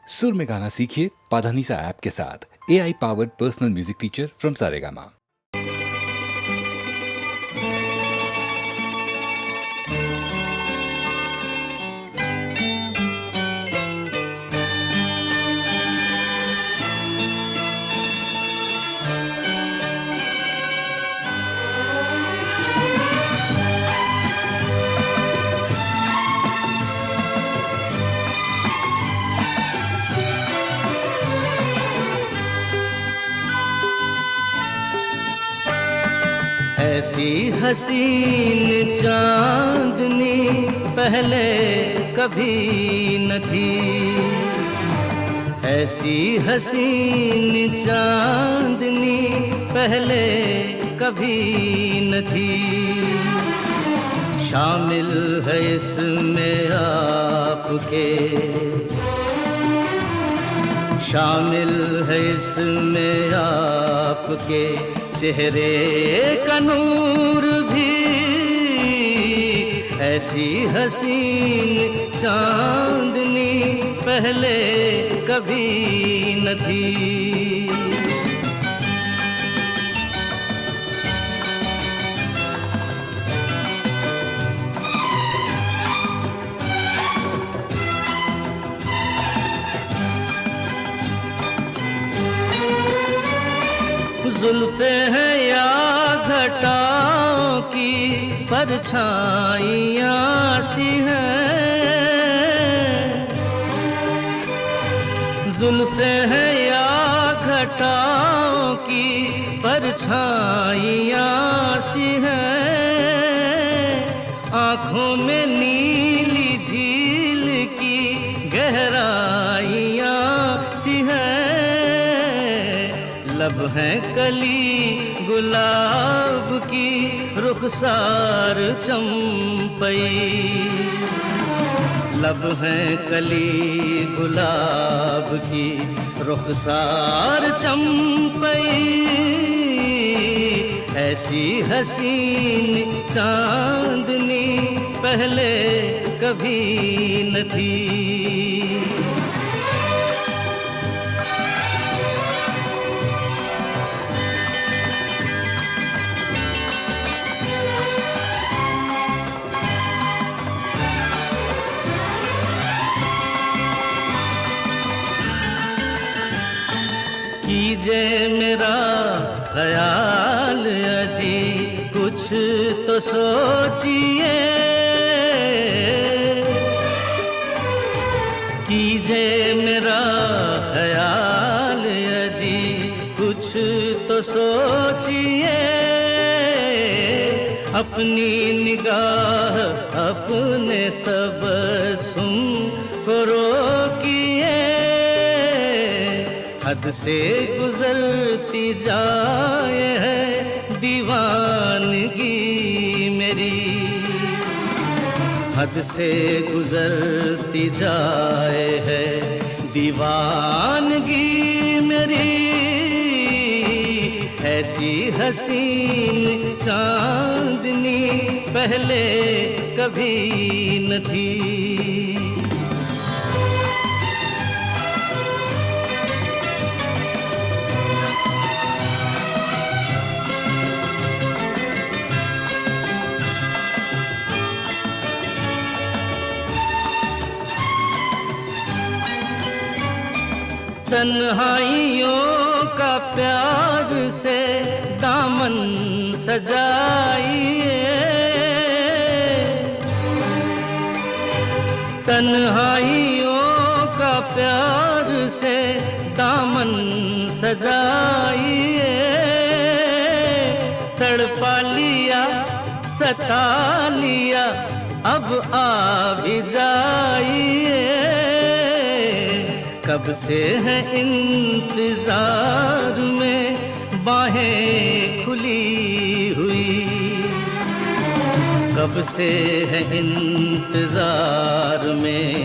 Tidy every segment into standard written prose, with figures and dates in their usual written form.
सुर में गाना सीखिए पाधानीसा ऐप के साथ। AI powered personal music teacher from Saregama. ऐसी हसीन चांदनी पहले कभी न थी, ऐसी हसीन चांदनी पहले कभी न थी। शामिल है इसमें आपके, शामिल है इसमें आपके चेहरे का नूर भी। ऐसी हसीन चांदनी पहले कभी न थी। जुल्फे हैं या घटाओं की परछाइयाँ सी हैं, जुल्फे हैं या घटाओं की परछाइयाँ सी हैं। आँखों में नीली झील की गहराइयाँ सी हैं। लब हैं कली गुलाब की रुखसार चंपई, लब हैं कली गुलाब की रुखसार चंपई। ऐसी हसीन चांदनी पहले कभी न थी। कीजे मेरा ख्याल अजी कुछ तो सोचिए, कीजे मेरा ख्याल अजी कुछ तो सोचिए। अपनी निगाह अपने तबस्सुम को रोकिए। हद से गुजरती जाए है दीवानगी मेरी, हद से गुजरती जाए है दीवानगी मेरी। ऐसी हसीन चांदनी पहले कभी न थी। तन्हाइयों का प्यार से दामन सजाइए, तन्हाइयों का प्यार से दामन सजाइए। तड़पा लिया सता लिया अब आ भी जाइए। कब से है इंतजार में बाहें खुली हुई, कब से है इंतजार में,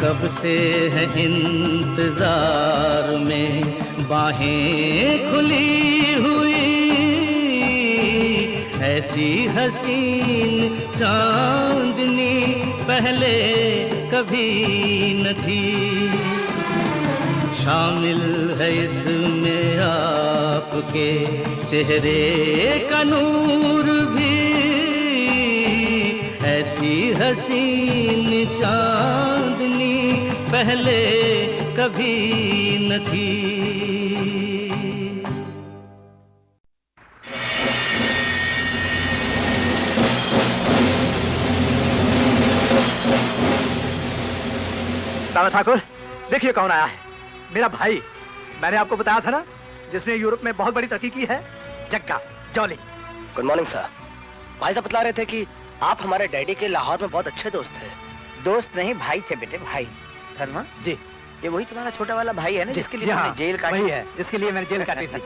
कब से है इंतजार में बाहें खुली हुई। ऐसी हसीन चांदनी पहले कभी न थी। शामिल है इसमें आपके चेहरे का नूर भी, ऐसी हसीन चांदनी पहले कभी न थी। दादा ठाकुर, देखिए कौन आया है। मेरा भाई, मैंने आपको बताया था ना, जिसने यूरोप में बहुत बड़ी तरक्की की है, जग्गा जॉली। Good morning sir. भाई साहब बतला रहे थे कि आप हमारे डैडी के लाहौर में बहुत अच्छे दोस्त थे। दोस्त नहीं, भाई थे बेटे, भाई। धर्मा जी, ये वही तुम्हारा छोटा वाला भाई है ना, जिसके लिए जी तुमने हाँ, जेल काटी? वही है जिसके लिए मैंने जेल काटी थी।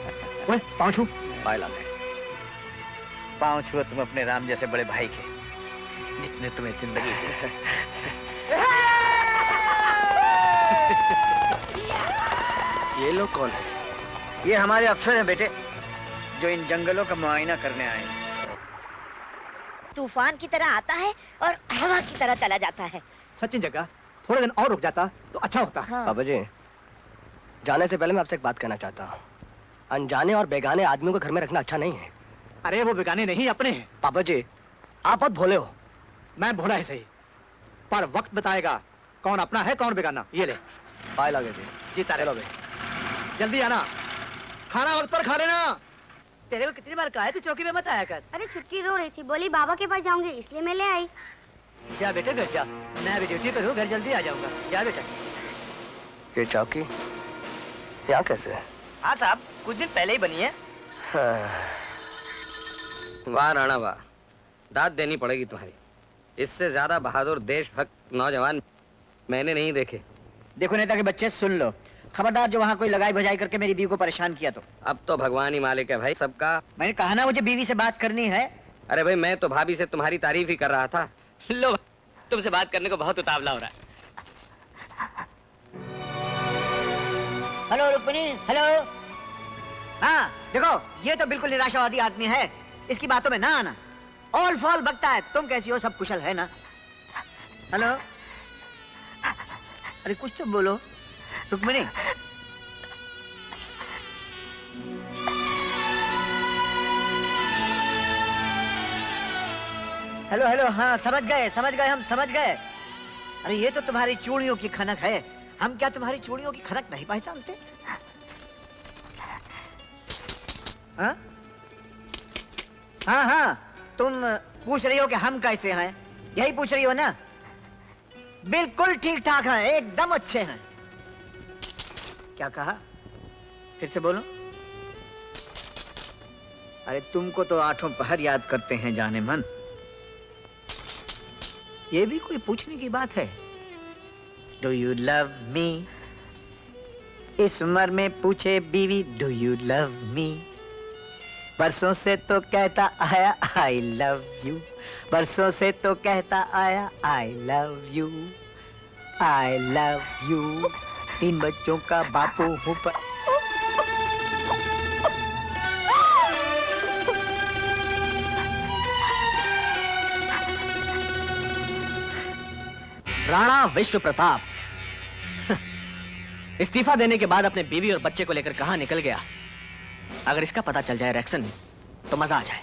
ओए, पाँव छू। पाए लाते। पाँव छुआ तुम अपने राम जैसे बड़े भाई के, जिसने तुम्हें जिंदगी दी। ये लोग कौन है? ये हमारे अफसर हैं बेटे, जो इन जंगलों का मुआयना करने आए हैं। तूफान की तरह आता है और हवा की तरह चला जाता है। सचिन जग्गा, थोड़े दिन और रुक जाता तो अच्छा होता। हाँ। पापा जी, जाने से पहले मैं आपसे एक बात कहना चाहता हूँ। अनजाने और बेगाने आदमियों को घर में रखना अच्छा नहीं है। अरे वो बेगाने नहीं, अपने हैं। पापा जी, आप बहुत भोले हो। मैं भोला है सही, पर वक्त बताएगा कौन अपना है कौन बेगाना। ये ले। पाए लागे थे। जी तारे, चलो बे। जल्दी आना, खाना वक्त पर खा लेना। तेरे को कितनी बार कहा है, तू चौकी में मत आया कर। अरे छुटकी रो रही थी, बोली बाबा के पास जाऊंगी, इसलिए मैं ले आई। जा बेटे घर जा, मैं अभी ड्यूटी पर हूँ, घर जल्दी आ जाऊंगा। जा बेटा। ये चौकी यहाँ कैसे? हाँ साहब, कुछ दिन पहले ही बनी है। वाह राणा वाह, दाद देनी पड़ेगी तुम्हारी। इससे ज्यादा बहादुर देशभक्त नौजवान मैंने नहीं देखे। देखो नेता के बच्चे, सुन लो, खबरदार जो वहाँ कोई लगाई भजाई करके मेरी बीवी को परेशान किया तो। अब तो भगवान ही मालिक है भाई सबका। मैंने कहा ना मुझे बीवी से बात करनी है। अरे भाई, मैं तो भाभी से तुम्हारी तारीफ ही कर रहा था। लो, तुमसे बात करने को बहुत उतावला हो रहा है। Hello Rukmini, hello. हाँ देखो, ये तो बिल्कुल निराशावादी आदमी है, इसकी बातों में ना आना। ऑल फॉल बकता है। तुम कैसी हो, सब कुशल है ना? हेलो, अरे कुछ तो बोलो रुक्मिणी। हेलो हेलो, हाँ समझ गए, हम समझ गए। अरे ये तो तुम्हारी चूड़ियों की खनक है, हम क्या तुम्हारी चूड़ियों की खनक नहीं पहचानते? हाँ हाँ हाँ, तुम पूछ रही हो कि हम कैसे हैं, यही पूछ रही हो ना? बिल्कुल ठीक ठाक हैं, एकदम अच्छे हैं। क्या कहा, फिर से बोलो। अरे तुमको तो आठों पहर याद करते हैं जाने मन, ये भी कोई पूछने की बात है? Do you love me? इस उम्र में पूछे बीवी डू यू लव मी? बरसों से तो कहता आया आई लव यू, बरसों से तो कहता आया I love you, I love you. 3 बच्चों का बापू हूँ पर राणा विश्व प्रताप इस्तीफा देने के बाद अपने बीवी और बच्चे को लेकर कहां निकल गया। अगर इसका पता चल जाए रैक्सन तो मजा आ जाए।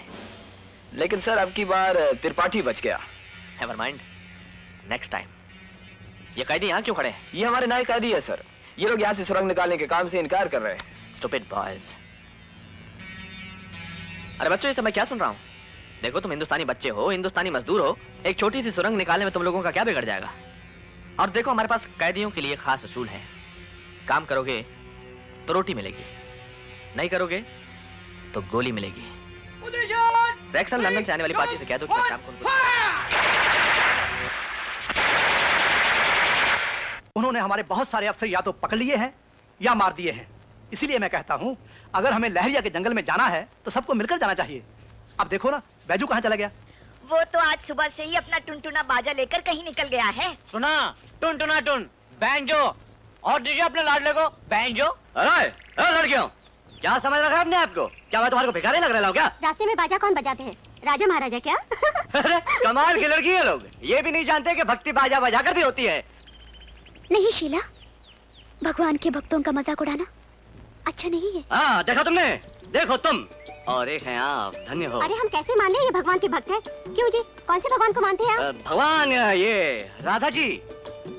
लेकिन सर, अब की बार त्रिपाठी बच गया। Never mind, next time. ये कैदी यहाँ क्यों खड़े हैं? ये हमारे नए कैदी है सर। ये लोग यहाँ से सुरंग निकालने के काम से इनकार कर रहे हैं। Stupid boys. अरे बच्चों, ये सब मैं क्या सुन रहा हूँ? देखो, तुम हिंदुस्तानी बच्चे हो, हिंदुस्तानी मजदूर हो, एक छोटी सी सुरंग निकालने में तुम लोगों का क्या बिगड़ जाएगा? और देखो, हमारे पास कैदियों के लिए खास असूल है। काम करोगे तो रोटी मिलेगी, नहीं करोगे तो गोली मिलेगी। रैक्सन लंदन से आने वाली पार्टी से कह दो कि शाम को उन्होंने हमारे बहुत सारे अफसर या तो पकड़ लिए हैं या मार दिए हैं। इसीलिए मैं कहता हूँ, अगर हमें लहरिया के जंगल में जाना है तो सबको मिलकर जाना चाहिए। अब देखो ना, बैजू कहाँ चला गया? वो तो आज सुबह से ही अपना टुनटुना बाजा लेकर कहीं निकल गया है। सुना, टुन टुना टुन बैंजो, और दीजिए अपने लाडले को बैंजो। अरे लड़कियों, क्या समझ रखा है अपने आप को? क्या मैं तुम्हारे को भिखारी लग रहा हूँ क्या? रास्ते में बाजा कौन बजाते हैं? राजा महाराजा क्या? अरे कमाल की लड़की है, लोग ये भी नहीं जानते कि भक्ति बाजा बजाकर भी होती है। नहीं शीला, भगवान के भक्तों का मजाक उड़ाना अच्छा नहीं है। हाँ देखा तुमने, देखो तुम और एक हैं आप, धन्य हो। अरे हम कैसे मान ले ये भगवान के भक्त हैं? क्यों जी, कौन से भगवान को मानते हैं आप? भगवान ये राधा जी,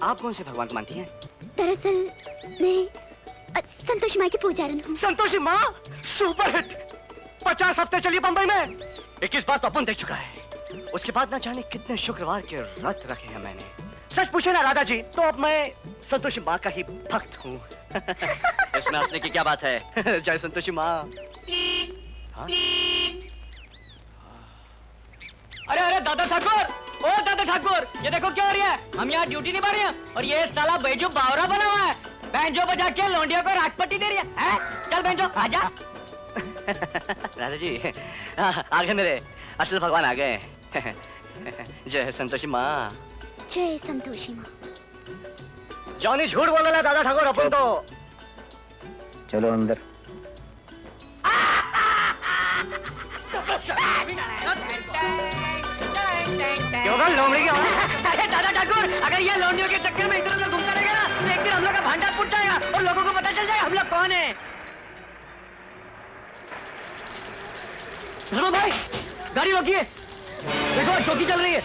आप कौन से भगवान को मानती हैं? दरअसल मैं संतोषी माँ की पुजारन हूँ। संतोषी माँ सुपर हिट, 50 हफ्ते चली बम्बई में, 21 बार तो अपन देख चुका है। उसके बाद ना जाने कितने शुक्रवार के व्रत रखे हैं मैंने। सच पूछे ना राधा जी, तो अब मैं संतोषी माँ का ही भक्त हूँ। इसमें हंसने की क्या बात है? जय संतोषी माँ। हाँ? अरे अरे दादा ठाकुर, ओ दादा ठाकुर, ये देखो क्या हो रही है। हम यहाँ ड्यूटी निभा रहे हैं और ये साला बैजू बावरा बना हुआ है, बैंजो बजा के लौंडिया को राजपट्टी दे रही है? चल बैंजो आजा। राधा जी आ गए, मेरे असल भगवान आ गए। जय संतोषी माँ। जय संतोषी माँ। जॉनी झूठ बोल रहा दादा ठाकुर, अपन तो। चलो अंदर। क्यों कर लोमड़ी की आवाज़? अरे दादा ठाकुर, अगर ये लौंडियों के चक्कर में इधर उधर घूमता रहेगा ना, तो एक दिन हम लोग का भांडा फूट जाएगा और लोगों को पता चल जाएगा हम लोग कौन है। धर्मा भाई, गाड़ी रोकिए, देखो चौकी चल रही है।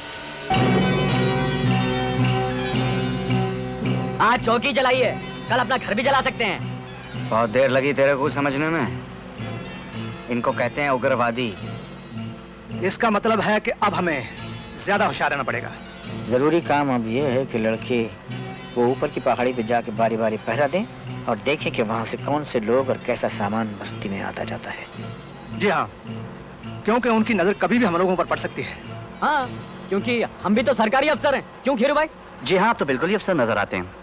आज चौकी जलाइए, कल अपना घर भी जला सकते हैं। बहुत देर लगी तेरे को समझने में। इनको कहते हैं उग्रवादी। इसका मतलब है कि अब हमें ज्यादा होशियार रहना पड़ेगा। जरूरी काम अब ये है कि लड़के वो ऊपर की पहाड़ी पे जाके बारी बारी पहरा दें और देखें कि वहां से कौन से लोग और कैसा सामान बस्ती में आता जाता है। जी हाँ, क्योंकि उनकी नजर कभी भी हम लोगों पर पड़ सकती है। हाँ, क्योंकि हम भी तो सरकारी अफसर हैं। क्यों खीरू भाई? जी हाँ, आप तो बिल्कुल ही अफसर नजर आते हैं।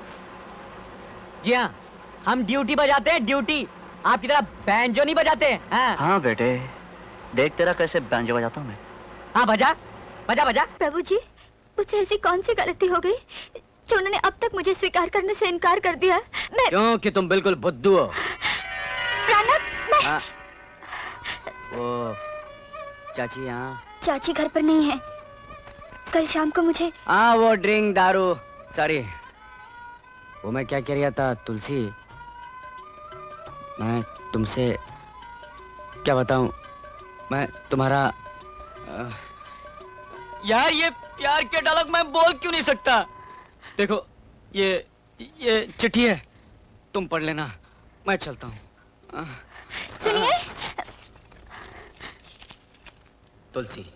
जी हाँ, हम ड्यूटी बजाते हैं, ड्यूटी। आपकी तरह बैंजो नहीं बजाते हैं। हाँ, हाँ बेटे, देख तेरा कैसे बैंजो बजाता हूँ मैं। हाँ बजा बजा बजा। प्रभु जी, मुझसे ऐसी कौन सी गलती हो गई जो उन्होंने अब तक मुझे स्वीकार करने से इनकार कर दिया? मैं क्योंकि तुम बिल्कुल बुद्धू हो। प्राणक, मैं हाँ। ओ चाची यहाँ? चाची घर पर नहीं है। कल शाम को मुझे हाँ, वो ड्रिंक दारू, सॉरी। वो मैं क्या कह रहा था तुलसी, मैं तुमसे क्या बताऊं, मैं तुम्हारा यार ये प्यार के डायलॉग मैं बोल क्यों नहीं सकता। देखो ये चिट्ठी है, तुम पढ़ लेना, मैं चलता हूँ। सुनिए। तुलसी,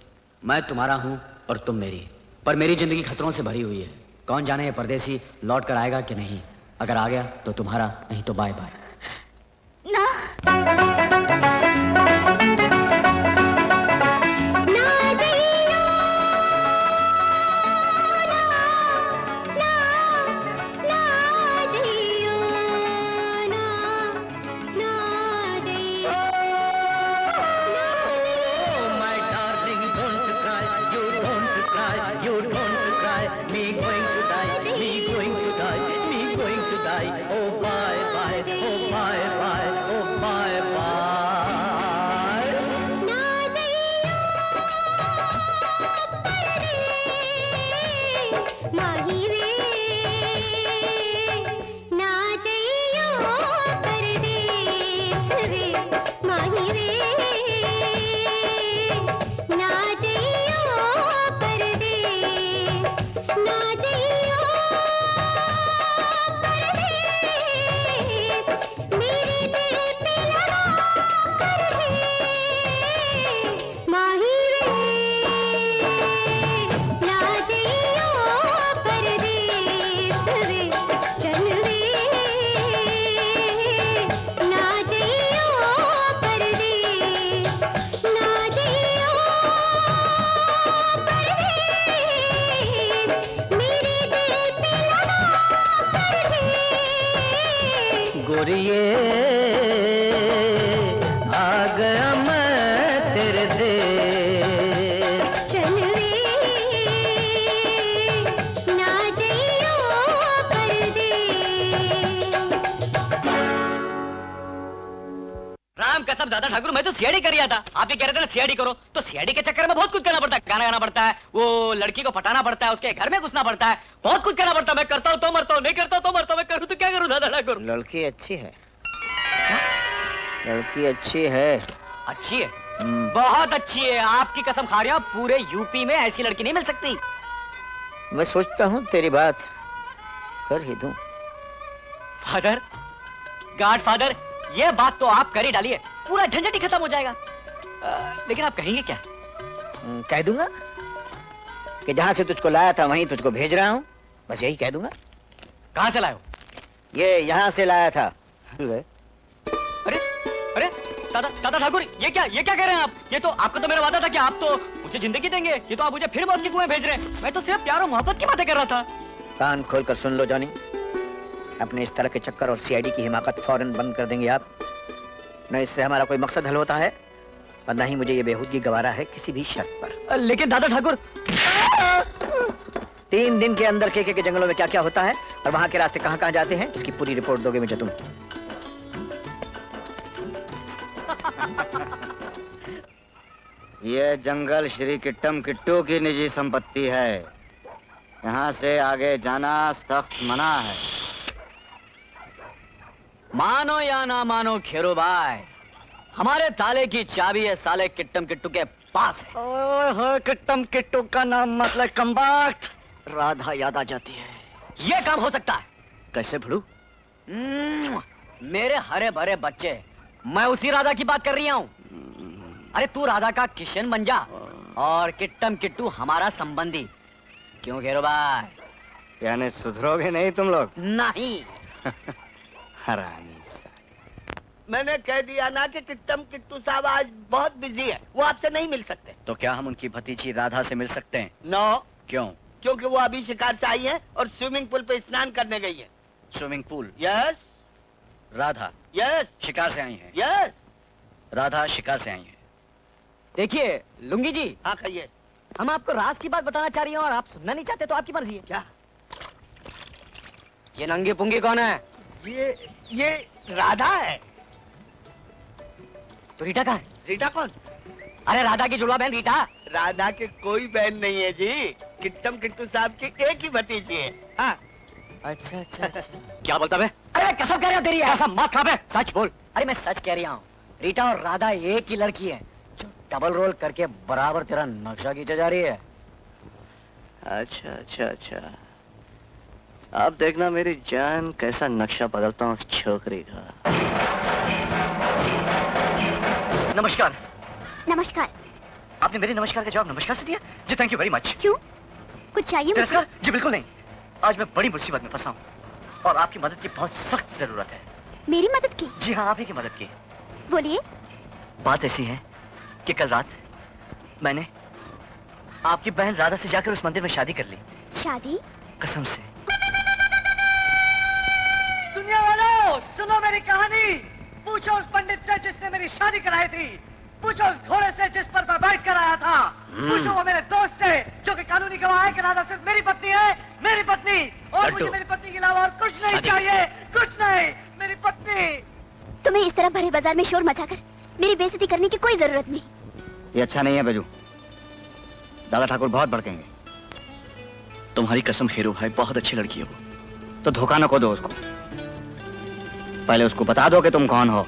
मैं तुम्हारा हूँ और तुम मेरी, पर मेरी जिंदगी खतरों से भरी हुई है। कौन जाने ये परदेसी लौट कर आएगा कि नहीं। अगर आ गया तो तुम्हारा, नहीं तो बाय बाय। ना गोरिए आ गया मैं तेरे देश। चल रे ना जइयो परदेस। राम कसम दादा ठाकुर, मैं तो सीआईडी कर रहा था। आप ही कह रहे थे ना सीआईडी करो, तो सीआईडी के चक्कर में बहुत कुछ करना पड़ता है। गाना गाना पड़ता है, वो लड़की को पटाना पड़ता है, उसके घर में घुसना पड़ता है, बहुत कुछ करना पड़ता है। मैं करता हूँ तो मरता हूँ, नहीं करता हूँ तो मरता हूँ। मैं करूँ तो क्या करूँ दादा ठाकुर? लड़की अच्छी है, लड़की अच्छी है। अच्छी है, बहुत अच्छी है। आपकी कसम खा रहा हूं, पूरे यूपी में ऐसी लड़की नहीं मिल सकती। मैं सोचता हूँ तेरी बात कर ही दूं। फादर, गॉड फादर, ये बात तो आप कर ही डालिए, पूरा झंझट ही खत्म हो जाएगा। लेकिन आप कहेंगे क्या? कह दूंगा कि जहां से तुझको लाया था वहीं तुझको भेज रहा हूँ, बस यही कह दूंगा। कहां से लाए हो? ये यहाँ से लाया था। अरे अरे दादा दादा ठाकुर, ये क्या कह रहे हैं आप? ये तो आपका तो मेरा वादा था कि आप तो मुझे जिंदगी देंगे। ये तो आप मुझे फिर मौत के कुएं भेज रहे हैं। मैं तो सिर्फ प्यार और मोहब्बत की बातें कर रहा था। कान खोलकर सुन लो जॉनी, अपने इस तरह के चक्कर और सीआईडी की हिमाकत फौरन बंद कर देंगे आप। न इससे हमारा कोई मकसद हल होता है और न ही मुझे ये बेहूदगी गवारा है किसी भी शर्त पर। लेकिन दादा ठाकुर, 3 दिन के अंदर केके के जंगलों में क्या क्या होता है और वहां के रास्ते कहाँ कहाँ जाते हैं, इसकी पूरी रिपोर्ट दोगे मुझे तुम। ये जंगल श्री किट्टम किट्टू की निजी संपत्ति है। यहाँ से आगे जाना सख्त मना है। मानो या ना मानो खेरो भाई, हमारे ताले की चाबी है साले किट्टम किट्टू के पास है। ओए किट्टम किट्टू का नाम मतलब कमबख्त राधा याद आ जाती है। ये काम हो सकता है? कैसे भड़ू? मेरे हरे भरे बच्चे, मैं उसी राधा की बात कर रही हूँ। अरे तू राधा का किशन बन जा और किट्टम किट्टू हमारा संबंधी। क्यों घेरो भाई? यानी सुधरोगे नहीं तुम लोग? नहीं। हरामी। मैंने कह दिया ना कि किट्टम किट्टू साहब आज बहुत बिजी है, वो आपसे नहीं मिल सकते। तो क्या हम उनकी भतीजी राधा से मिल सकते हैं? नो। क्यों? क्योंकि वो अभी शिकार से आई है और स्विमिंग पूल पे स्नान करने गई है। Swimming pool? Yes. Radha yes. शिकार से आई है? यस। राधा शिकार से आई है। देखिए लुंगी जी, हाँ कहिए। हम आपको राज की बात बताना चाह रही हैं और आप सुनना नहीं चाहते, तो आपकी मर्जी है। क्या? ये नंगी पुंगी कौन है? ये राधा है। तो रीटा कहाँ है? रीटा कौन? अरे राधा की जुड़वा बहन रीटा। राधा की कोई बहन नहीं है जी, किट्टम किट्टू साहब की एक ही भतीजी है। हाँ। अच्छा अच्छा अच्छा। क्या बोलता बे? अरे मैं कसम कह रहा हूँ तेरी, कसम मत खा बे, सच बोल। अरे मैं सच कह रहा हूँ, रीटा और राधा एक ही लड़की है जो डबल रोल करके बराबर तेरा नक्शा खींचा जा रही है। अच्छा अच्छा अच्छा, अब देखना मेरी जान कैसा नक्शा बदलता हूँ उस छोकरी का। नमस्कार। नमस्कार। आपने मेरे नमस्कार का जवाब नमस्कार से दिया? जी थैंक यू वेरी मच। क्यों, कुछ चाहिए मुझे? तिरस्कार? जी बिल्कुल नहीं। आज मैं बड़ी मुसीबत में फंसा हूँ और आपकी मदद की बहुत सख्त जरूरत है। मेरी मदद की? जी हाँ, आप ही की मदद की। बोलिए। बात ऐसी है कि कल रात मैंने आपकी बहन राधा से जाकर उस मंदिर में शादी कर ली। शादी? कसम से। दुनिया वालों, सुनो मेरी कहानी। पूछो उस पंडित से जिसने मेरी शादी कराई थी। पूछो उस घोड़े से जिस पर मैं बैठ कर आया था। पूछो वो मेरे दोस्त से जो कि कानूनी गवाह है कि राधा सिर्फ मेरी पत्नी है, मेरी पत्नी। और मुझे मेरी पत्नी के अलावा और कुछ नहीं चाहिए, कुछ नहीं, मेरी पत्नी। तुम्हें इस तरह भरे बाजार में शोर मचाकर मेरी बेइज्जती करने की कोई जरूरत नहीं। ये अच्छा नहीं है बेजू, दादा ठाकुर बहुत भड़केंगे। तुम्हारी कसम हेरो भाई, बहुत अच्छी लड़की है वो। तो धोखा न को दो उसको, पहले उसको बता दो कि तुम कौन हो,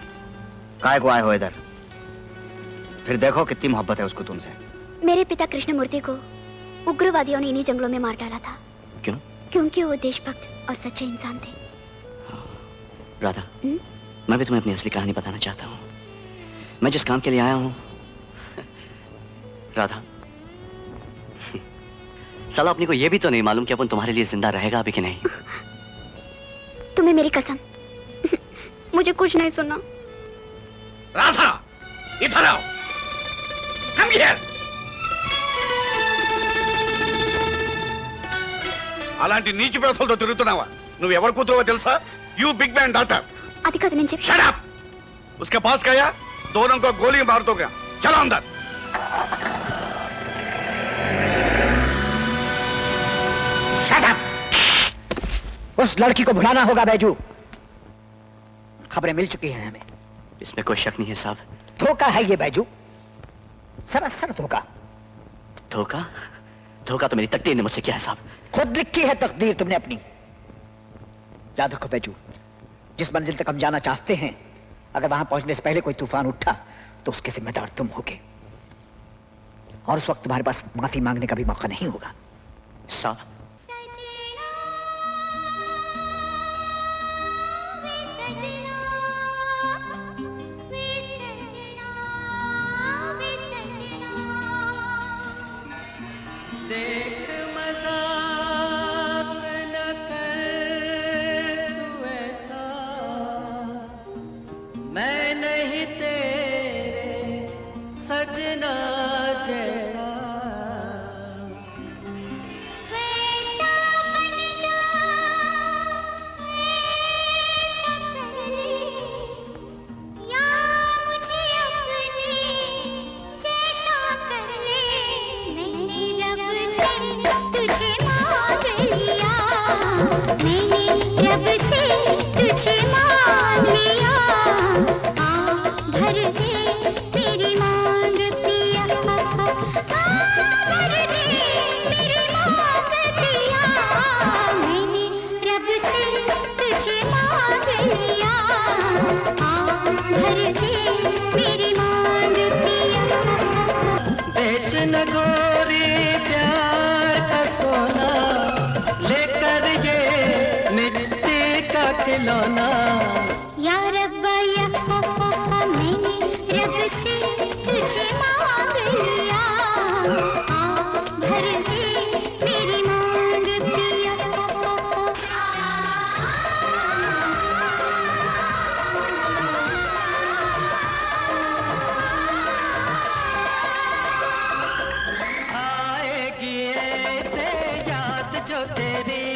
काय को आए हो इधर। फिर देखो कितनी मोहब्बत है उसको तुमसे। मेरे पिता कृष्णमूर्ति को उग्रवादियों ने इन्हीं जंगलों में मार डाला था। क्यों? क्योंकि वो देशभक्त और सच्चे इंसान थे। राधा, मैं भी तुम्हें अपनी असली कहानी बताना चाहता हूँ। मैं जिस काम के लिए आया हूँ राधा, साला अपनी को यह भी तो नहीं मालूम कि अपन तुम्हारे लिए जिंदा रहेगा अभी कि नहीं। तुम्हें मेरी कसम, मुझे कुछ नहीं सुनना। राधा, इधर आओ। Come here. అలాంటి నీచి వ్యవస్థలతో తిరుగుతున్నావా? నువ్వు ఎవరు కూతురువో తెలుసా? You big man daughter. అది కాదు నేను చెప్పి। Shut up. उसके पास गया, दोनों को गोली मार दोगे। चलो अंदर। Shut up. उस लड़की को भुलाना होगा बैजू। खबरें मिल चुकी हैं हमें। इसमें कोई शक नहीं है साहब। धोखा है ये बैजू, सरासर धोखा। धोखा? धोखा तो मेरी तकदीर ने मुझसे किया है साहब। खुद लिखी है तकदीर तुमने अपनी। याद रखो बैजू, जिस मंजिल तक हम जाना चाहते हैं, अगर वहां पहुंचने से पहले कोई तूफान उठा तो उसके जिम्मेदार तुम होगे, और उस वक्त तुम्हारे पास माफी मांगने का भी मौका नहीं होगा। साहब देख मजाक न कर तू ऐसा, मैं नहीं तेरे सजना जैसा। रब से तुझे मांग लिया, भर दे मेरी मांग पिया, भर दे मेरी मांग पिया। मैंने रब से तुझे मांग लिया, भर दे मेरी मांग पिया। बेच न गोरी प्यार का सोना, लेकर ये मिट्टी का खिलौना। या रब्बा या मैंने रब से तुझे मांग लिया, भर दे मेरी मांग पिया। आएगी ऐसे याद जो तेरी,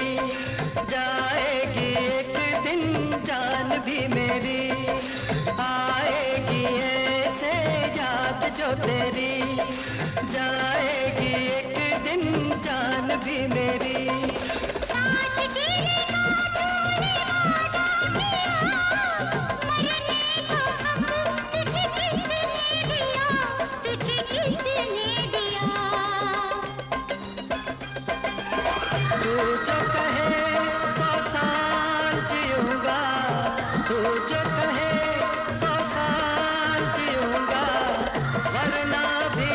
जाएगी एक दिन जान भी मेरी। आएगी ऐसे याद जो तेरी, जाएगी एक दिन जान भी मेरी। साथ जीने का तूने वादा किया, मरने का हक तुझे किसने दिया, तू जो कहे 100 साल जीऊंगा, तू जो कहे 100 साल जीऊंगा, वरना भी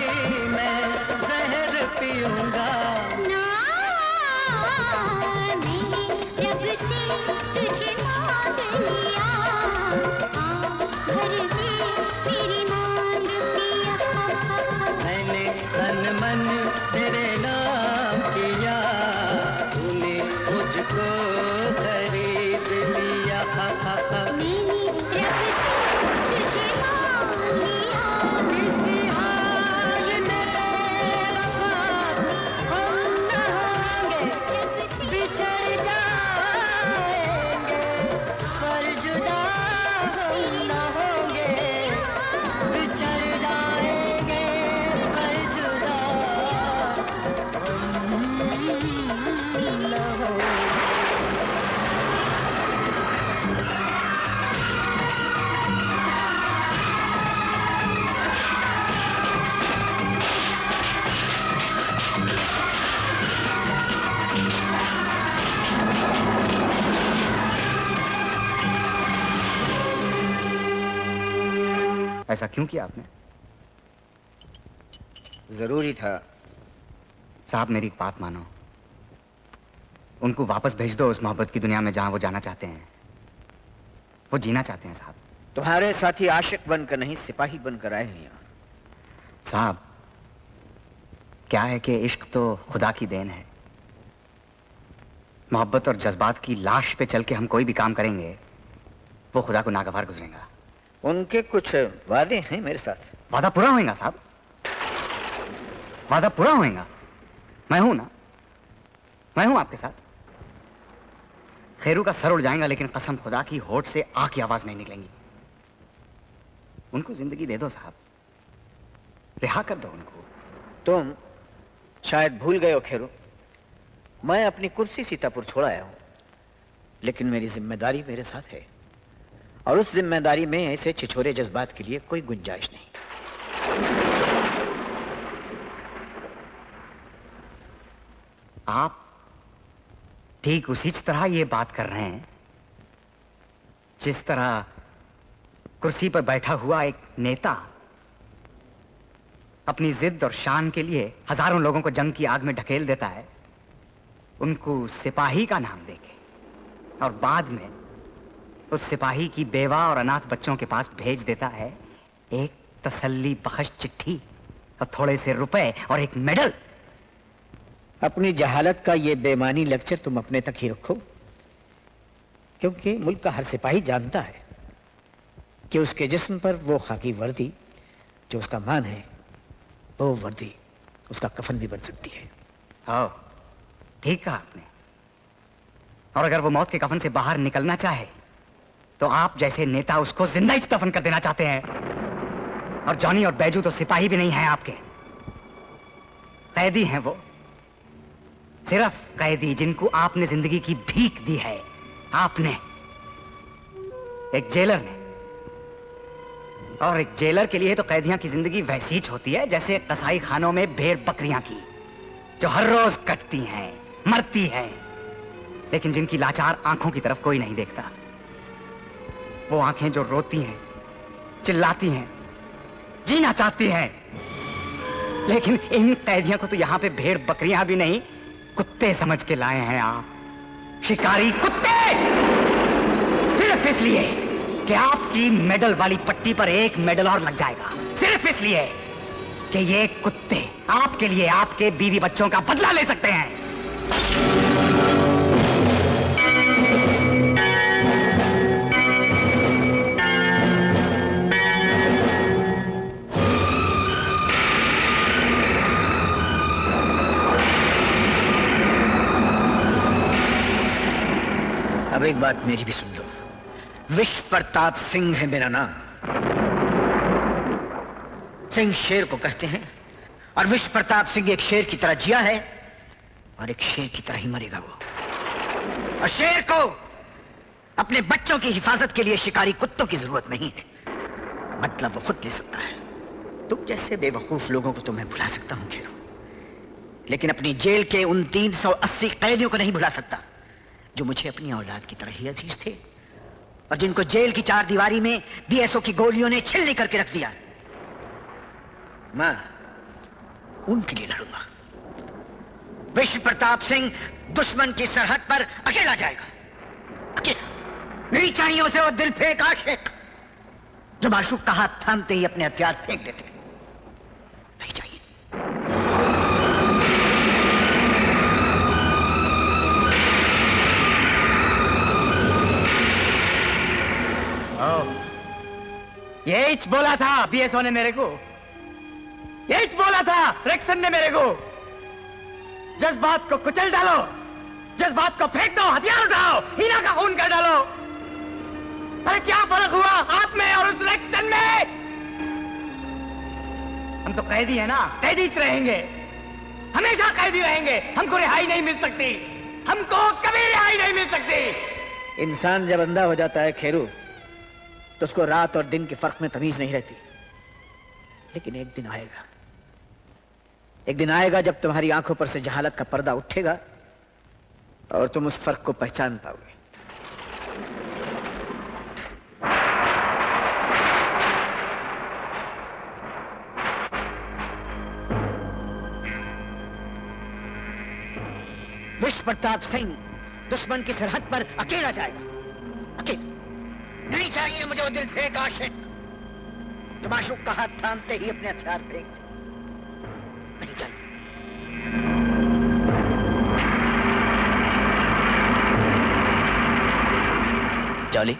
मैं जहर पीऊंगा। मैंने रब से तुझे मांग लिया, भर दे मेरी मांग पिया। मैंने तन मन तेरे नाम किया, तूने मुझको खरीद लिया। मैंने रब से तुझे मांग लिया, किसी हाल में बेवफा हम न होंगे, बिछड़ जाएंगे पर जुदा हम न होंगे, बिछड़ जाएंगे पर जुदा हम न होंगे। ऐसा क्यों किया आपने? जरूरी था। साहब मेरी एक बात मानो, उनको वापस भेज दो उस मोहब्बत की दुनिया में जहां वो जाना चाहते हैं। वो जीना चाहते हैं साहब। तुम्हारे साथी आशिक बनकर नहीं, सिपाही बनकर आए हैं यहाँ। साहब क्या है कि इश्क तो खुदा की देन है। मोहब्बत और जज्बात की लाश पे चल के हम कोई भी काम करेंगे वो खुदा को नागवार गुजरेगा। उनके कुछ वादे हैं मेरे साथ। वादा पूरा होएगा साहब, वादा पूरा होएगा। मैं हूं ना, मैं हूं आपके साथ। खैरू का सर उड़ जाएगा लेकिन कसम खुदा की होठ से आह की आवाज नहीं निकलेंगी। उनको जिंदगी दे दो साहब, रिहा कर दो उनको। तुम शायद भूल गए हो खेरू, मैं अपनी कुर्सी सीतापुर छोड़ आया हूं, लेकिन मेरी जिम्मेदारी मेरे साथ है और उस जिम्मेदारी में ऐसे छिछोरे जज्बात के लिए कोई गुंजाइश नहीं। आप ठीक उसी तरह ये बात कर रहे हैं जिस तरह कुर्सी पर बैठा हुआ एक नेता अपनी जिद और शान के लिए हजारों लोगों को जंग की आग में ढकेल देता है, उनको सिपाही का नाम देके, और बाद में उस सिपाही की बेवा और अनाथ बच्चों के पास भेज देता है एक तसल्ली बख्श चिट्ठी और थोड़े से रुपए और एक मेडल। अपनी जहालत का ये बेमानी लेक्चर तुम अपने तक ही रखो, क्योंकि मुल्क का हर सिपाही जानता है कि उसके जिस्म पर वो खाकी वर्दी जो उसका मान है, वो वर्दी उसका कफन भी बन सकती है। हाँ, ठीक कहा आपने। और अगर वो मौत के कफन से बाहर निकलना चाहे तो आप जैसे नेता उसको जिंदा ही दफन कर देना चाहते हैं। और जॉनी और बैजू तो सिपाही भी नहीं है आपके, कैदी हैं वो, सिर्फ कैदी जिनको आपने जिंदगी की भीख दी है। आपने, एक जेलर ने। और एक जेलर के लिए तो कैदियों की जिंदगी वैसी ही होती है जैसे कसाई खानों में भेड़ बकरियां की, जो हर रोज कटती हैं, मरती हैं, लेकिन जिनकी लाचार आंखों की तरफ कोई नहीं देखता। वो आंखें जो रोती हैं, चिल्लाती हैं, जीना चाहती हैं। लेकिन इन कैदियों को तो यहां पे भेड़ बकरियां भी नहीं, कुत्ते समझ के लाए हैं आप, शिकारी कुत्ते। सिर्फ इसलिए कि आपकी मेडल वाली पट्टी पर एक मेडल और लग जाएगा, सिर्फ इसलिए कि ये कुत्ते आपके लिए आपके बीवी बच्चों का बदला ले सकते हैं। अब एक बात मेरी भी सुन लो, विश्व प्रताप सिंह है मेरा नाम। सिंह शेर को कहते हैं, और विश्व प्रताप सिंह एक शेर की तरह जिया है और एक शेर की तरह ही मरेगा वो। और शेर को अपने बच्चों की हिफाजत के लिए शिकारी कुत्तों की जरूरत नहीं है, मतलब वो खुद ले सकता है। तुम जैसे बेवकूफ लोगों को तो मैं भुला सकता हूं खेरो, लेकिन अपनी जेल के उन 380 कैदियों को नहीं भुला सकता जो मुझे अपनी औलाद की तरह ही अजीज थे, और जिनको जेल की चार दीवारी में बीएसओ की गोलियों ने छिलनी करके रख दिया। मैं उनके लिए लड़ूंगा। विश्व प्रताप सिंह दुश्मन की सरहद पर अकेला जाएगा, अकेला। नहीं चाहिए उसे वो दिल फेंक आशिक जो माशूक का हाथ थामते ही अपने हथियार फेंक देते, नहीं चाहिए। यही बोला था बीएसओ ने मेरे को, यही बोला था रेक्सन ने मेरे को। जज्बात को कुचल डालो, जज्बात को फेंक दो, हथियार उठाओ, हीना का खून कर डालो। अरे क्या फर्क हुआ आप में और उस रेक्सन में? हम तो कैदी है ना, कैदी रहेंगे, हमेशा कैदी रहेंगे। हमको रिहाई नहीं मिल सकती, हमको कभी रिहाई नहीं मिल सकती। इंसान जब अंधा हो जाता है खेरू, तो उसको रात और दिन के फर्क में तमीज नहीं रहती। लेकिन एक दिन आएगा जब तुम्हारी आंखों पर से जहालत का पर्दा उठेगा और तुम उस फर्क को पहचान पाओगे। विश्व प्रताप सिंह दुश्मन की सरहद पर अकेला जाएगा, अकेला। नहीं चाहिए मुझे वो दिल फेंक आशिक जो माशूक का हाथ थामते ही अपने हथियार फेंक दे, नहीं चाहिए। जॉली,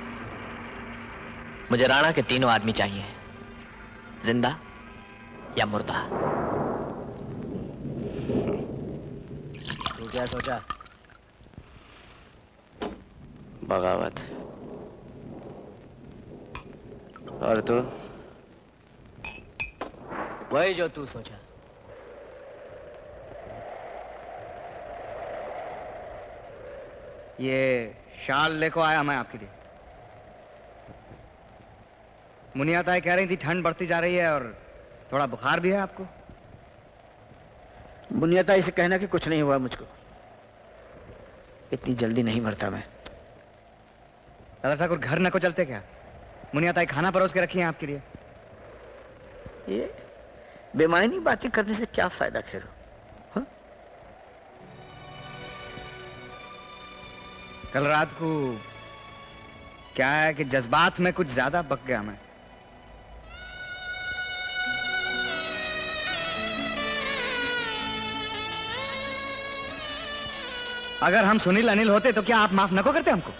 मुझे राणा के तीनों आदमी चाहिए, जिंदा या मुर्दा। तू क्या सोचा? बगावत। और तू? वही जो तू सोचा। ये शाल लेको आया मैं आपके लिए। मुनिया ताई कह रही थी ठंड बढ़ती जा रही है और थोड़ा बुखार भी है आपको। बुनियाता इसे कहना कि कुछ नहीं हुआ मुझको, इतनी जल्दी नहीं मरता मैं। दादा ठाकुर घर न को चलते क्या? मुनिया ताई खाना परोस के रखी है आपके लिए। ये बेमायनी बातें करने से क्या फायदा खेरो? हाँ? कल रात को क्या है कि जज्बात में कुछ ज्यादा बक गया मैं। अगर हम सुनील अनिल होते तो क्या आप माफ न को करते हमको?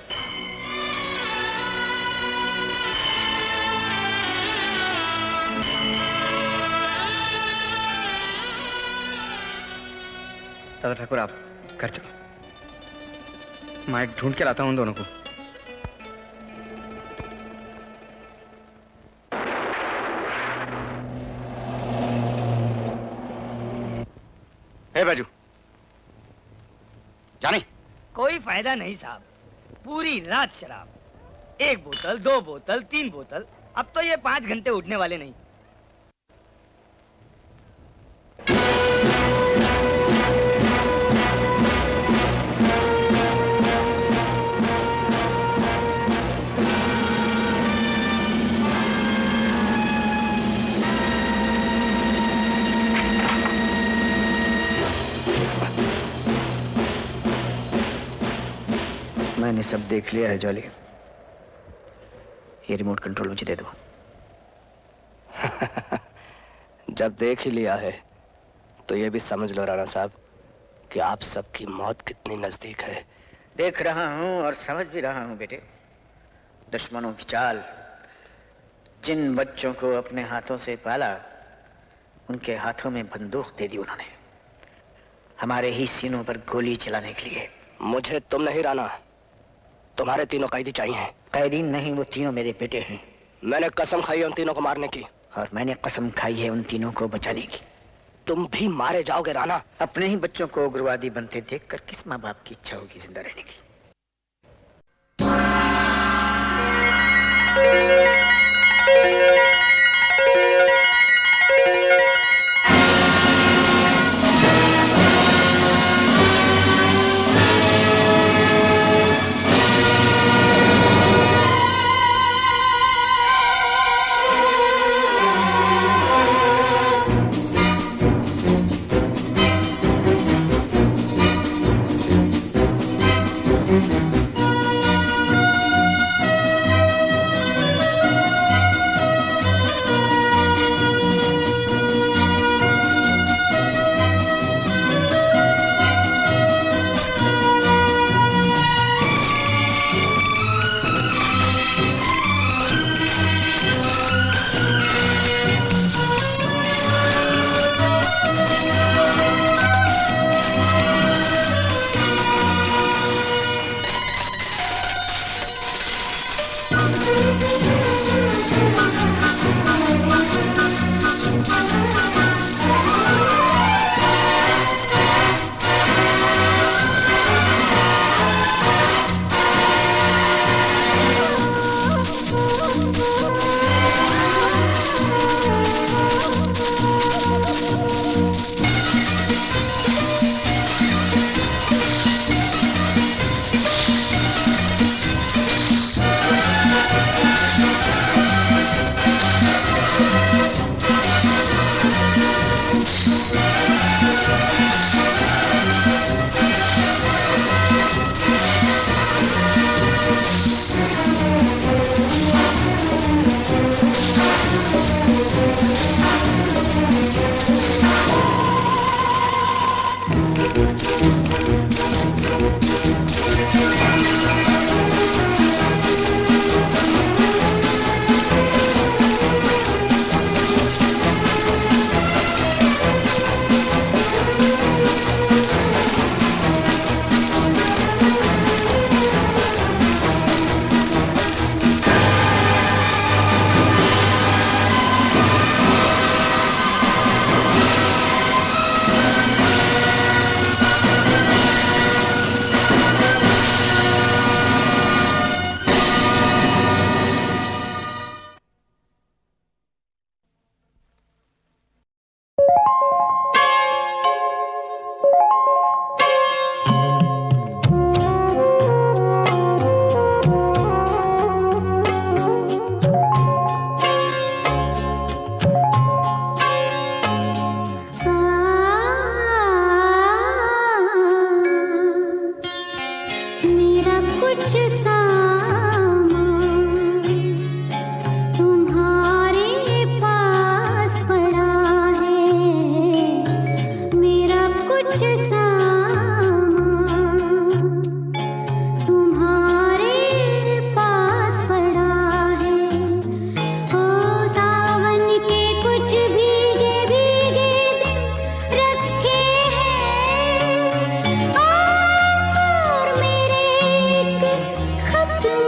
दादा ठाकुर आप घर चलो, मैं ढूंढ के लाता हूं उन दोनों को। हे बाजू जानी। कोई फायदा नहीं साहब, पूरी रात शराब, 1 बोतल 2 बोतल 3 बोतल, अब तो ये 5 घंटे उठने वाले नहीं। मैंने सब देख लिया है जॉली, ये रिमोट कंट्रोल मुझे दे दो। जब देख ही लिया है तो ये भी समझ लो राणा साहब कि आप सबकी मौत कितनी नजदीक है। देख रहा हूं और समझ भी रहा हूं बेटे, दुश्मनों की चाल। जिन बच्चों को अपने हाथों से पाला, उनके हाथों में बंदूक दे दी उन्होंने, हमारे ही सीनों पर गोली चलाने के लिए। मुझे तुम नहीं राणा, तुम्हारे तीनों कैदी चाहिए। कैदी नहीं, वो तीनों मेरे बेटे हैं। मैंने कसम खाई है उन तीनों को मारने की। और मैंने कसम खाई है उन तीनों को बचाने की। तुम भी मारे जाओगे राणा। अपने ही बच्चों को उग्रवादी बनते देखकर किस माँ बाप की इच्छा होगी जिंदा रहने की?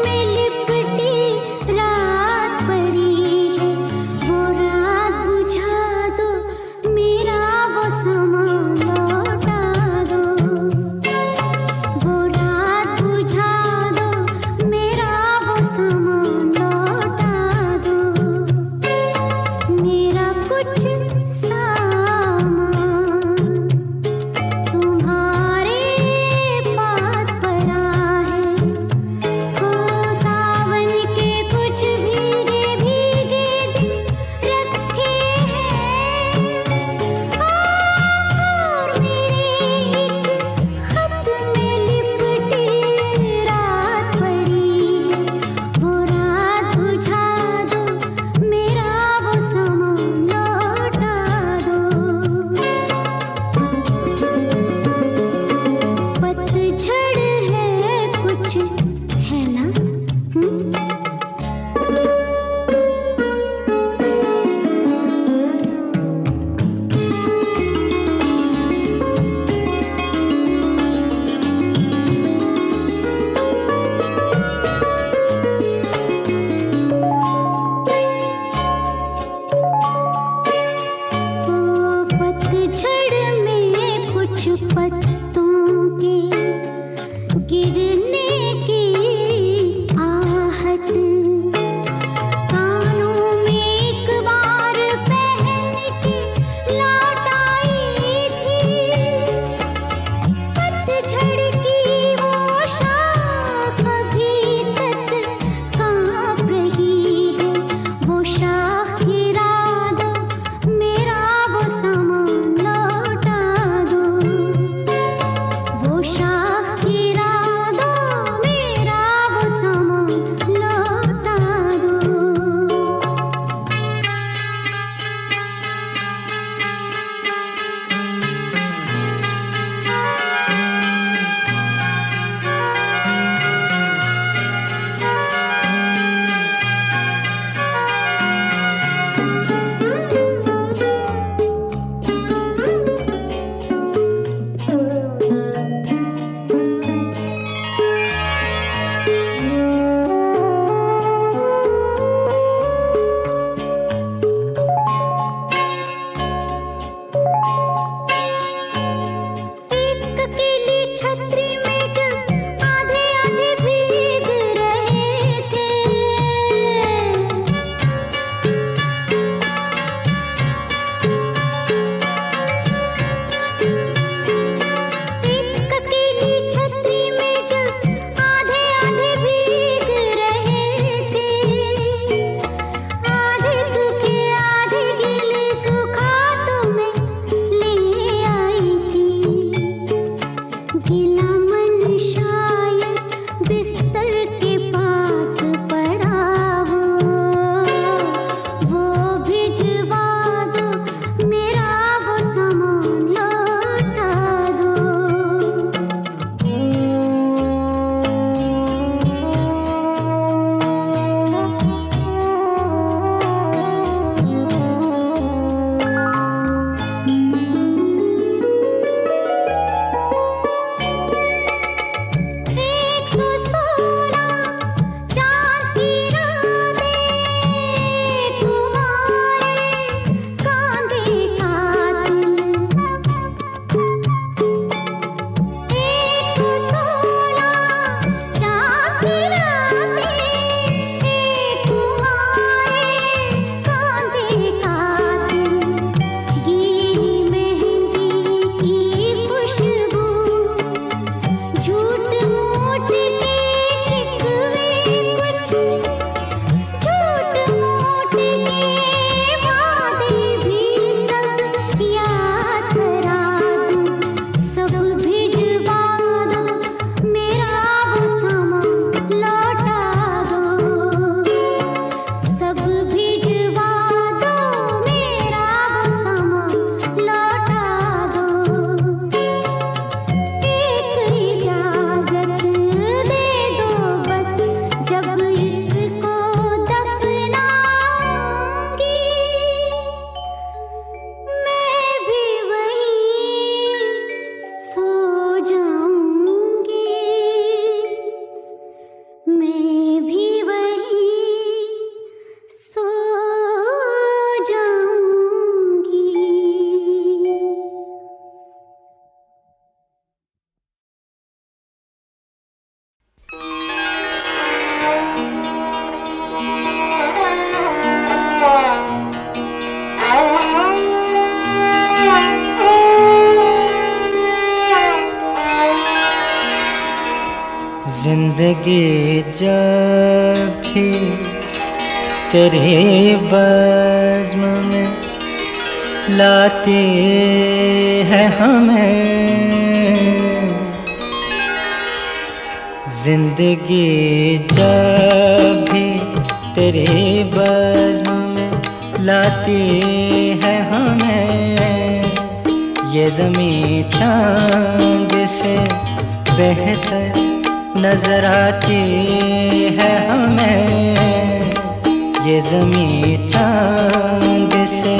में लिपटी रात पड़ी है, वो रात बुझा दो, मेरा वो समा लौटा दो। वो रात बुझा दो, मेरा वो समा लौटा दो। मेरा कुछ सामान तुम्हारे पास पड़ा है, हो सावन के कुछ भीगे भीगे दिन रखे हैं, और मेरे एक खत में लिपटी रात पड़ी है, वो रात बुझा दो, मेरा वो समा लौटा दो। पतझड़ है कुछ, है ना? पतझड़ में कुछ पत्तों के गिरने की आहट, कानों में एक बार पहन के लौट आई थी। पतझड़ की वो शाख अभी तक कांप रही है, वो शाख गिरा दो, मेरा वो समा लौटा दो। वो शाख गिरा दो, मेरा वो समा लौटा दो। एक अकेली छतरी में जब आधे आधे भीग रहे थे, एक अकेली छतरी में जब आधे आधे भीग रहे थे, आधे सूखे आधे गीले, सूखा तो मैं ले आई थी। गीला मन शायद बिस्तर के पास पड़ा हो, वो भिजवा दो, मेरा वो सामान लौटा दो। एक सौ सोलह चांद की रातें तुम्हारे कांधे कातिल। 116 चांद की रातें तुम्हारे कांधे कातिल। गीली मेहंदी की खुशबू, झूठ मूठ के शिकवे कुछ, झूठ मूठ के वादे भी सब याद करा दूं। सब भिजवा दो, मेरा वो समा लौटा दो। सब भिजवा दो, मेरा वो समा लौटा दो। एक इजाजत दे दो बस, जब इस जिंदगी जब भी तेरे बज़्म में लाती है हमें, जिंदगी जब भी तेरे बज़्म में लाती है हमें, ये ज़मीं चांद से बेहतर नजर आती है हमें, ये ज़मीं चांद से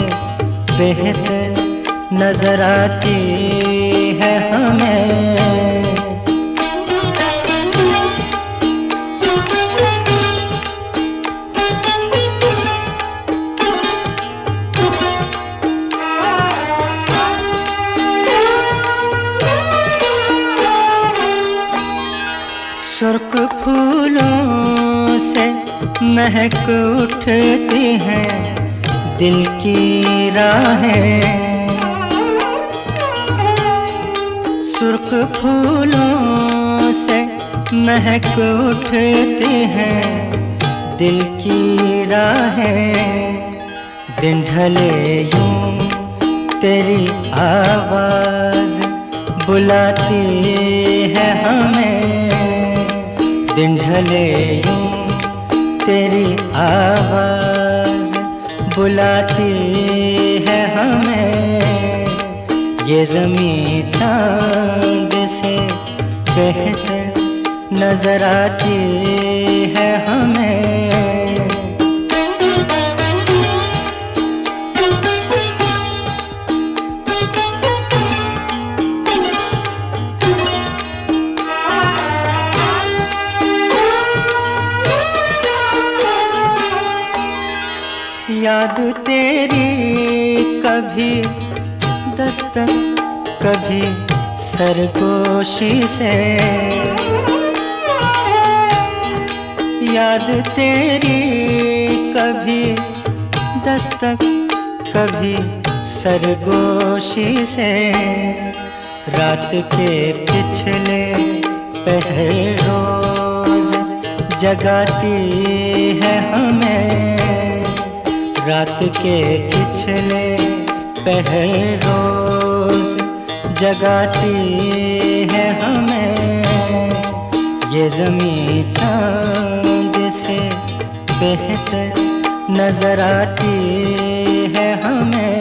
बेहतर नजर आती है हमें। सुर्ख फूलों से महक उठती हैं दिल की राहें, सुर्ख फूलों से महक उठती हैं दिल की राहें, दिन ढले यूं तेरी आवाज़ बुलाती है हमें, दिन ढले यूं तेरी आवाज़ बुलाती है हमें, ये ज़मीं चांद से बेहतर नजर आती है हमें। याद तेरी कभी दस्तक कभी सरगोशी से, याद तेरी कभी दस्तक कभी सरगोशी से, रात के पिछले पहर रोज जगाती है हमें, रात के पिछले पहर रोज जगाती है हमें, ये ज़मीं चांद से बेहतर नजर आती है हमें।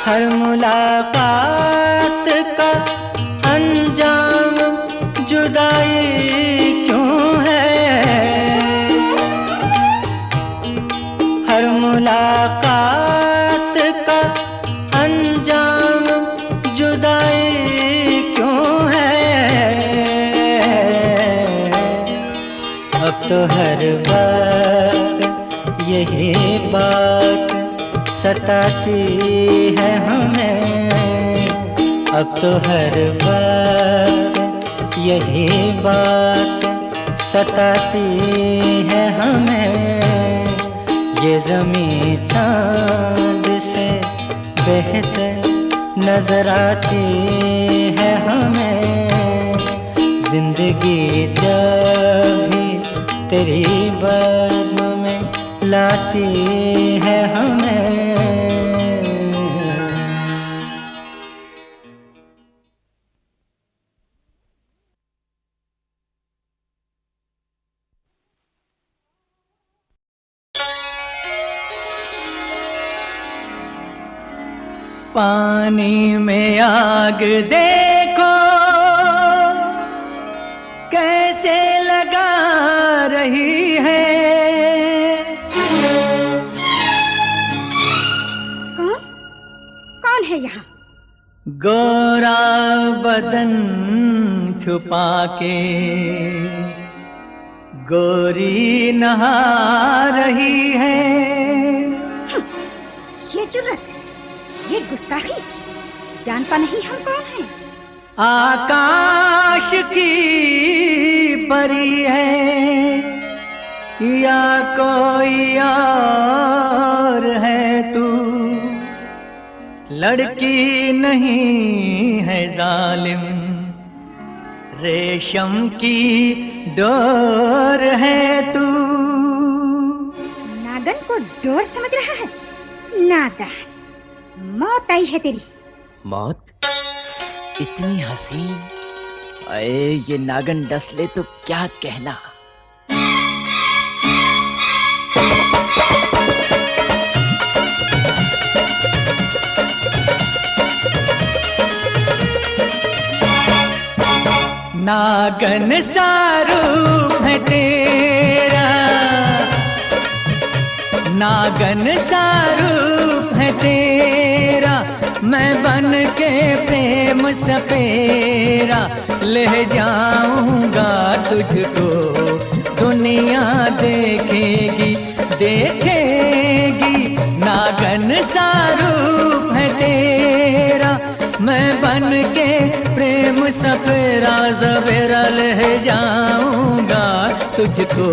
हर मुलाकात का अंजाम जुदाई क्यों है, हर मुलाकात का अंजाम जुदाई क्यों है, अब तो हर वक्त यही बात सताती है हमें, अब तो हर वक्त यही बात सताती है हमें, ये ज़मीं चांद से बेहतर नजर आती है हमें, जिंदगी जब भी तेरी बज़्म में लाती है हमें। पानी में आग देखो कैसे लगा रही है, कौन है यहाँ? गोरा बदन छुपा के गोरी नहा रही है। ये जुर्रत, ये गुस्ताखी, जानता नहीं हम कौन हैं? आकाश की परी है या कोई और है तू, लड़की नहीं है जालिम, रेशम की डोर है तू। नागन को डोर समझ रहा है? नादान, मौत आई है तेरी। मौत? इतनी हसीन? अरे ये नागन डस ले तो क्या कहना। नागन सा रूप है तेरा, नागन सा रूप है तेरा, मैं बन के प्रेम सपेरा ले जाऊंगा तुझको, दुनिया देखेगी देखेगी। नागन सा रूप है तेरा, मैं बन के प्रेम सपेरा सपेरा ले जाऊंगा तुझको,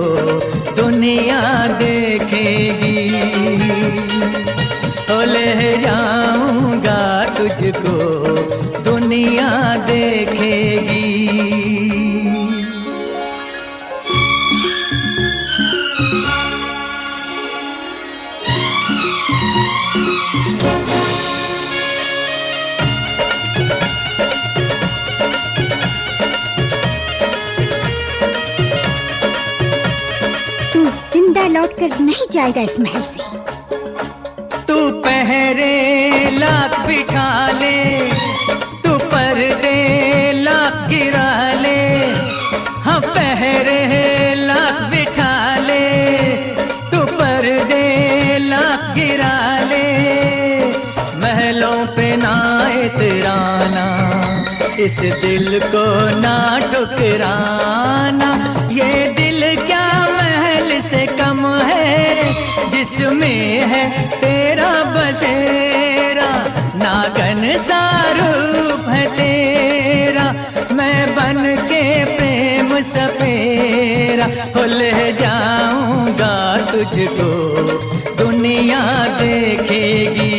दुनिया देखेगी। ओ ले जाऊंगा तुझको, दुनिया देखेगी। तू जिंदा लौट कर नहीं जाएगा इस महल से। तू पहरे लाख बिठा ले, तू पर्दे लाख गिरा ले, हाँ पहरे लाख बिठा ले, तू पर्दे लाख गिरा ले। महलों पे ना इतराना, इस दिल को ना ठुकराना, ये दिल क्या महल से कम है जिसमें है तेरा बसेरा। नागन सा रूप है तेरा, मैं बन के प्रेम सपेरा हो ले जाऊंगा तुझको, दुनिया देखेगी।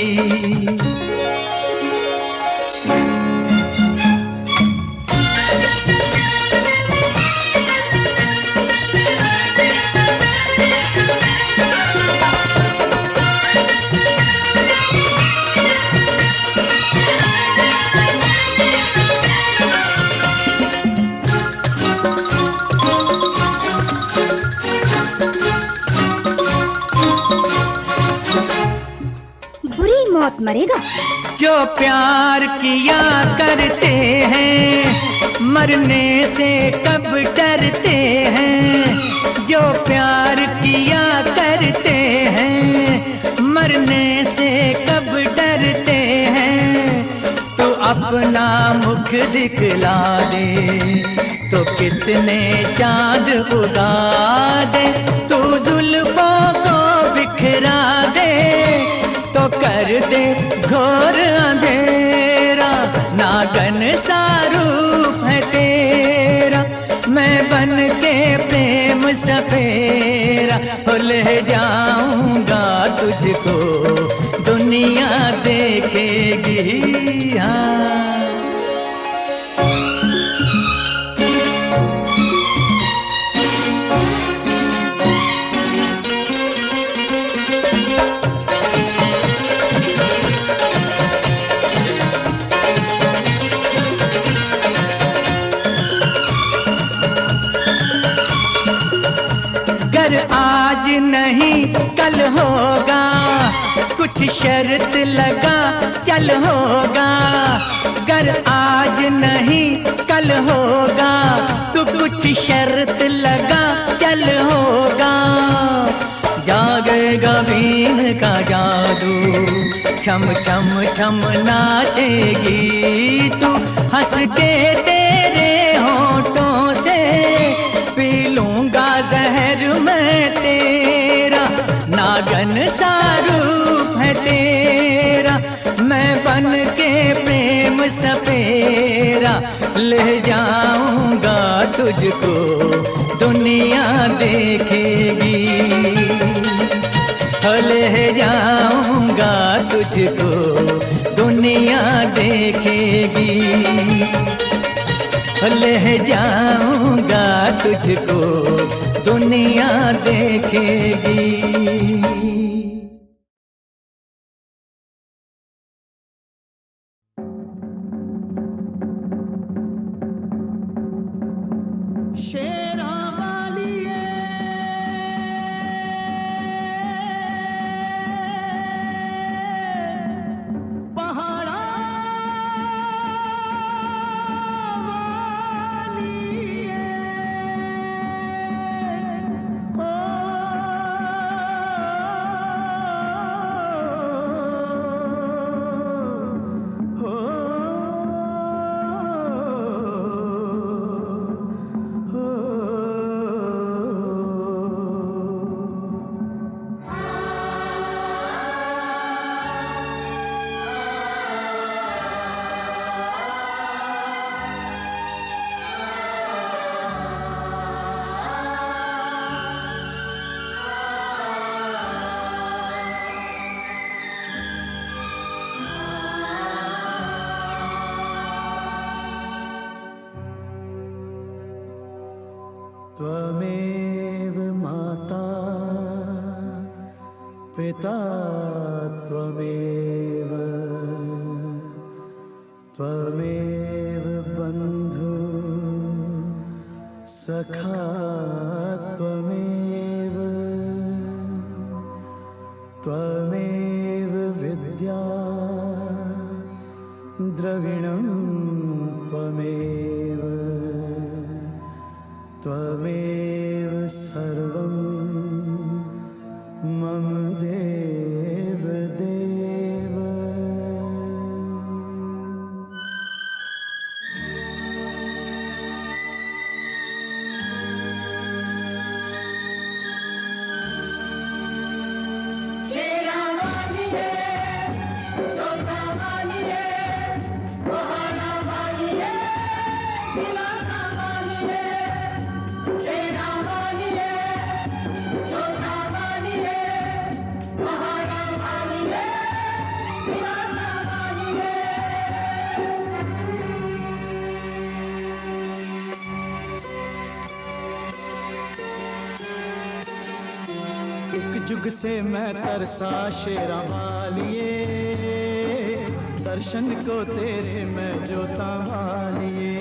बुरी मौत मरेगा। जो प्यार किया करते हैं, मरने से कब डरते हैं। जो प्यार किया करते हैं, मरने से कब डरते हैं। तो अपना मुख दिखला दे तो कितने चांद उड़ा दे। तू जुल्फों को बिखरा दे तो कर दे घोर अंधेरा। नागन सा रूप है तेरा, मैं बन के प्रेम सपेरा हो ले जाऊंगा तुझको, दुनिया देखेगी। हाँ अगर आज नहीं कल होगा, कुछ शर्त लगा चल होगा। अगर आज नहीं कल होगा, तो कुछ शर्त लगा चल होगा। जागेगा बीन का जादू, छम छम छम नाचेगी तू। हंस के तेरे होठों से पी लूंगा जहर नागन सा रूप है तेरा, मैं बन के प्रेम सपेरा ले जाऊंगा तुझको दुनिया देखेगी, ले जाऊंगा तुझको दुनिया देखेगी, ले जाऊंगा तुझको दुनिया देखेगी। त्वमेव माता पिता त्वमेव, त्वमेव बन्धु सखा त्वमेव, त्वमेव विद्या द्रविणं त्वमेव, त्वमेव सर्वं मम देव देव। जुग से मैं तरसा शेरा वालिए, दर्शन को तेरे मैं जोता वालिए।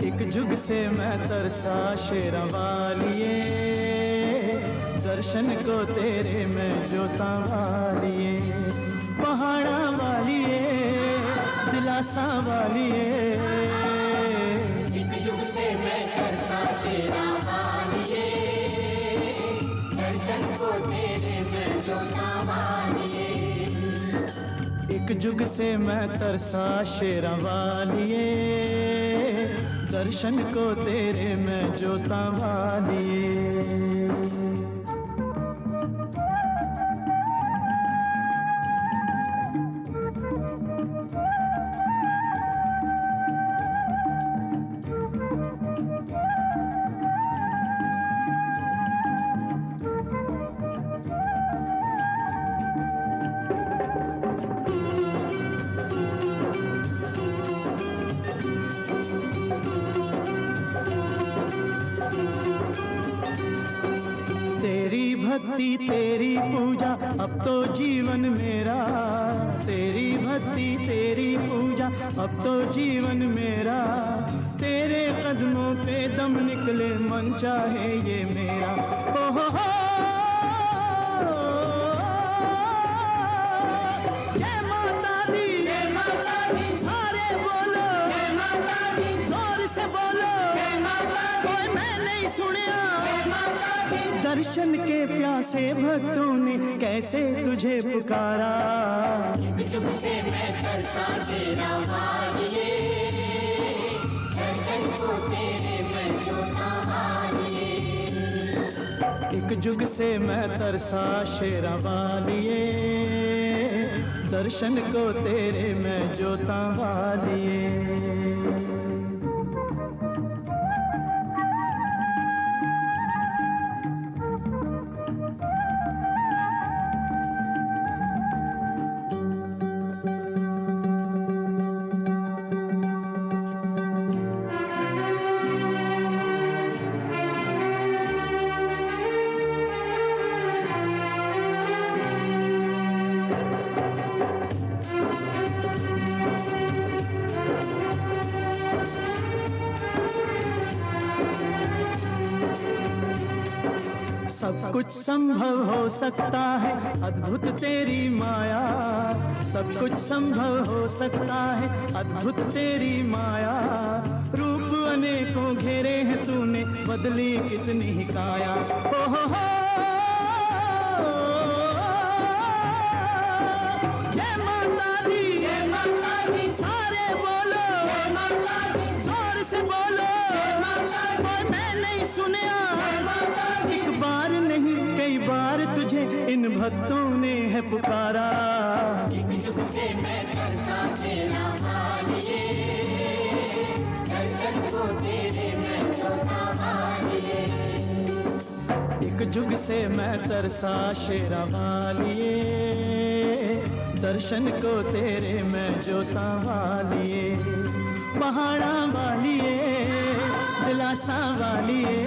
एक जुग से मैं तरसा शेरा वालिए, दर्शन को तेरे मैं जोता वालिए। पहाड़ा वालिए दिलासा वालिए, एक जुग से मैं तरसा शेरा वालिए, दर्शन को तेरे मैं जोता वालिए। एक जुग से मैं तरसा शेरा वालिए, दर्शन को तेरे मैं जोता वालिए। भक्ति तेरी पूजा अब तो जीवन मेरा, तेरी भक्ति तेरी पूजा अब तो जीवन मेरा। तेरे कदमों पे दम निकले मन चाहे ये मेरा। ओ हो जय माता दी, जय माता दी, सारे बोलो जय माता दी, जोर से बोलो जय माता दी। मैं नहीं सुनिया दर्शन के प्यासे भक्तों ने कैसे तुझे पुकारा। जुग से मैं तरसा शेरा वालिए, दर्शन को तेरे मैं जोता वालिए। एक एक जुग से मैं तरसा शेरा वालिए, दर्शन को तेरे मैं जोता वालिए। सब कुछ संभव हो सकता है, अद्भुत तेरी माया। सब कुछ संभव हो सकता है, अद्भुत तेरी माया। रूप अनेकों घेरे हैं तूने, बदली कितनी ही काया। हो जय माता दी, जय माता दी, सारे बोलो जय माता दी, जोर से बोलो जय माता दी। मैं नहीं सुनया एक बार नहीं कई बार तुझे इन भक्तों ने है पुकारा। जुग जुग से मैं तरसा शेरा वालिए, दर्शन को तेरे मैं जोता वालिए। एक जुग से मैं तरसा शेरा वालिए, दर्शन को तेरे मैं जोता वालिए। पहाड़ा वालिए, दिलासा वालिए,